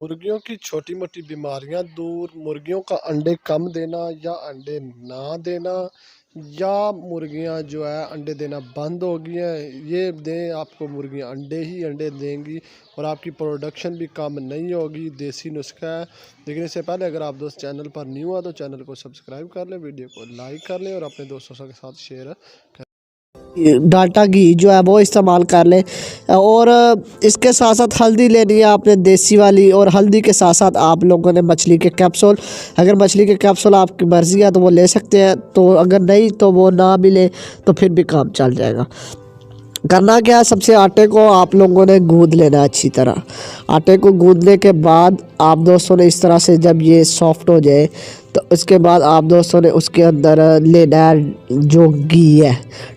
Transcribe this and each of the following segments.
मुर्गियों की छोटी-मोटी बीमारियां दूर, मुर्गियों का अंडे कम देना या अंडे ना देना, या मुर्गियां जो है अंडे देना बंद हो गई हैं, ये दें आपको मुर्गियां अंडे ही अंडे देंगी और आपकी प्रोडक्शन भी कम नहीं होगी। देसी नुस्खा है। लेकिन इससे पहले अगर आप दोस्त चैनल पर न्यू आ तो चैनल को सब्सक्राइब कर लें, वीडियो को लाइक कर लें और अपने दोस्तों के साथ शेयर करें। डाटा घी जो है वो इस्तेमाल कर लें। और इसके साथ साथ हल्दी लेनी है आपने देसी वाली, और हल्दी के साथ साथ आप लोगों ने मछली के कैप्सूल, अगर मछली के कैप्सूल आपकी मर्ज़ी है तो वो ले सकते हैं, तो अगर नहीं तो वो ना मिले तो फिर भी काम चल जाएगा। करना क्या है, सबसे आटे को आप लोगों ने गूंद लेना है अच्छी तरह। आटे को गूंदने के बाद आप दोस्तों ने इस तरह से जब ये सॉफ्ट हो जाए तो उसके बाद आप दोस्तों ने उसके अंदर लेना है जो घी है,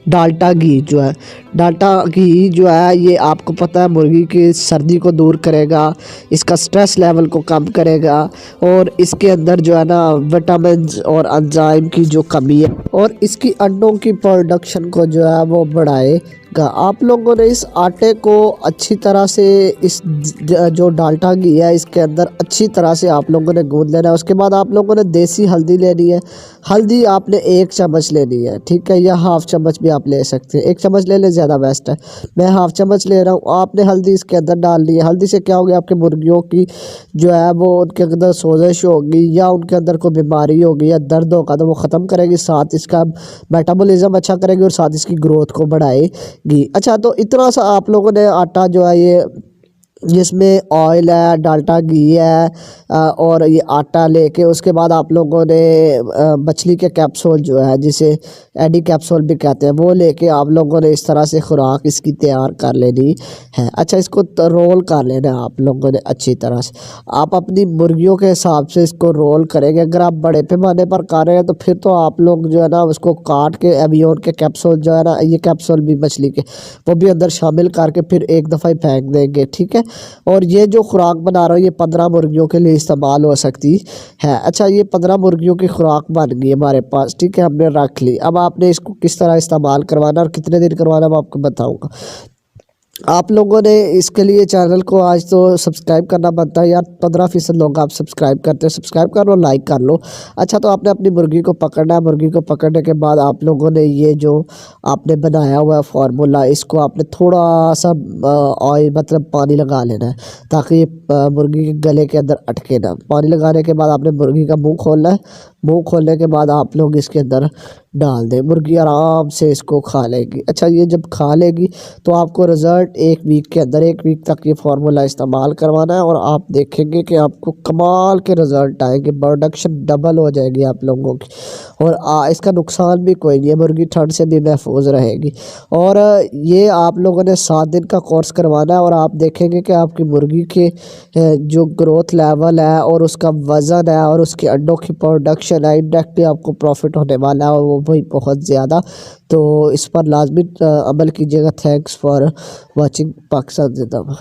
डाल्टा घी जो है। डाल्टा घी जो है ये आपको पता है मुर्गी की सर्दी को दूर करेगा, इसका स्ट्रेस लेवल को कम करेगा, और इसके अंदर जो है ना विटामिन्स और एंजाइम की जो कमी है और इसकी अंडों की प्रोडक्शन को जो है वो बढ़ाएगा। आप लोगों ने इस आटे को अच्छी तरह से, इस जो डाल्टा घी है इसके अंदर अच्छी तरह से आप लोगों ने गूंद लेना है। उसके बाद आप लोगों ने देसी हल्दी लेनी है। हल्दी आपने 1 चम्मच लेनी है, ठीक है, या हाफ चम्मच भी आप ले सकते हैं। 1 चम्मच ले लें, ज़्यादा बेस्ट है। मैं हाफ चम्मच ले रहा हूँ। आपने हल्दी इसके अंदर डालनी है। हल्दी से क्या हो गया, आपके मुर्गियों की जो है वो उनके अंदर सोजिश होगी या उनके अंदर कोई बीमारी होगी या दर्द होगा तो वो ख़त्म करेगी, साथ इसका मेटाबॉलिज्म अच्छा करेगी और साथ इसकी ग्रोथ को बढ़ाएगी। अच्छा, तो इतना सा आप लोगों ने आटा जो है ये, जिसमें ऑयल है, डाल्टा घी है, और ये आटा लेके उसके बाद आप लोगों ने मछली के कैप्सूल जो है, जिसे एडी कैप्सूल भी कहते हैं, वो लेके आप लोगों ने इस तरह से खुराक इसकी तैयार कर लेनी है। अच्छा, इसको रोल कर लेना है आप लोगों ने अच्छी तरह से। आप अपनी मुर्गियों के हिसाब से इसको रोल करेंगे। अगर आप बड़े पैमाने पर कर रहे हैं तो फिर तो आप लोग जो है ना उसको काट के एवियोन के कैप्सूल जो है ना, ये कैप्सूल भी मछली के, वो भी अंदर शामिल करके फिर एक दफ़ा ही फेंक देंगे, ठीक है। और ये जो खुराक बना रहा हूँ ये 15 मुर्गियों के लिए इस्तेमाल हो सकती है। अच्छा, ये 15 मुर्गियों की खुराक बन गई हमारे पास, ठीक है, हमने रख ली। अब आपने इसको किस तरह इस्तेमाल करवाना और कितने दिन करवाना मैं आपको बताऊँगा। आप लोगों ने इसके लिए चैनल को आज तो सब्सक्राइब करना बनता है यार। 15% लोग आप सब्सक्राइब करते हैं, सब्सक्राइब कर लो, लाइक कर लो। अच्छा, तो आपने अपनी मुर्गी को पकड़ना है। मुर्गी को पकड़ने के बाद आप लोगों ने ये जो आपने बनाया हुआ है फार्मूला, इसको आपने थोड़ा सा ऑयल मतलब पानी लगा लेना है ताकि ये मुर्गी के गले के अंदर अटके ना। पानी लगाने के बाद आपने मुर्गी का मुँह खोलना है। मुँह खोलने के बाद आप लोग इसके अंदर डाल दें, मुर्गी आराम से इसको खा लेगी। अच्छा, ये जब खा लेगी तो आपको रिज़ल्ट 1 वीक के अंदर, 1 वीक तक ये फार्मूला इस्तेमाल करवाना है और आप देखेंगे कि आपको कमाल के रिज़ल्ट आएंगे, प्रोडक्शन डबल हो जाएगी आप लोगों की। और इसका नुकसान भी कोई नहीं है, मुर्गी ठंड से भी महफूज रहेगी। और ये आप लोगों ने 7 दिन का कोर्स करवाना है और आप देखेंगे कि आपकी मुर्गी के जो ग्रोथ लेवल है और उसका वज़न है और उसके अंडों की प्रोडक्शन है, इंडायरेक्टली आपको प्रॉफिट होने वाला है और वो भी बहुत ज़्यादा। तो इस पर लाजमी अमल कीजिएगा। थैंक्स फॉर वाचिंग पाकिस्तान जिंदाबाद।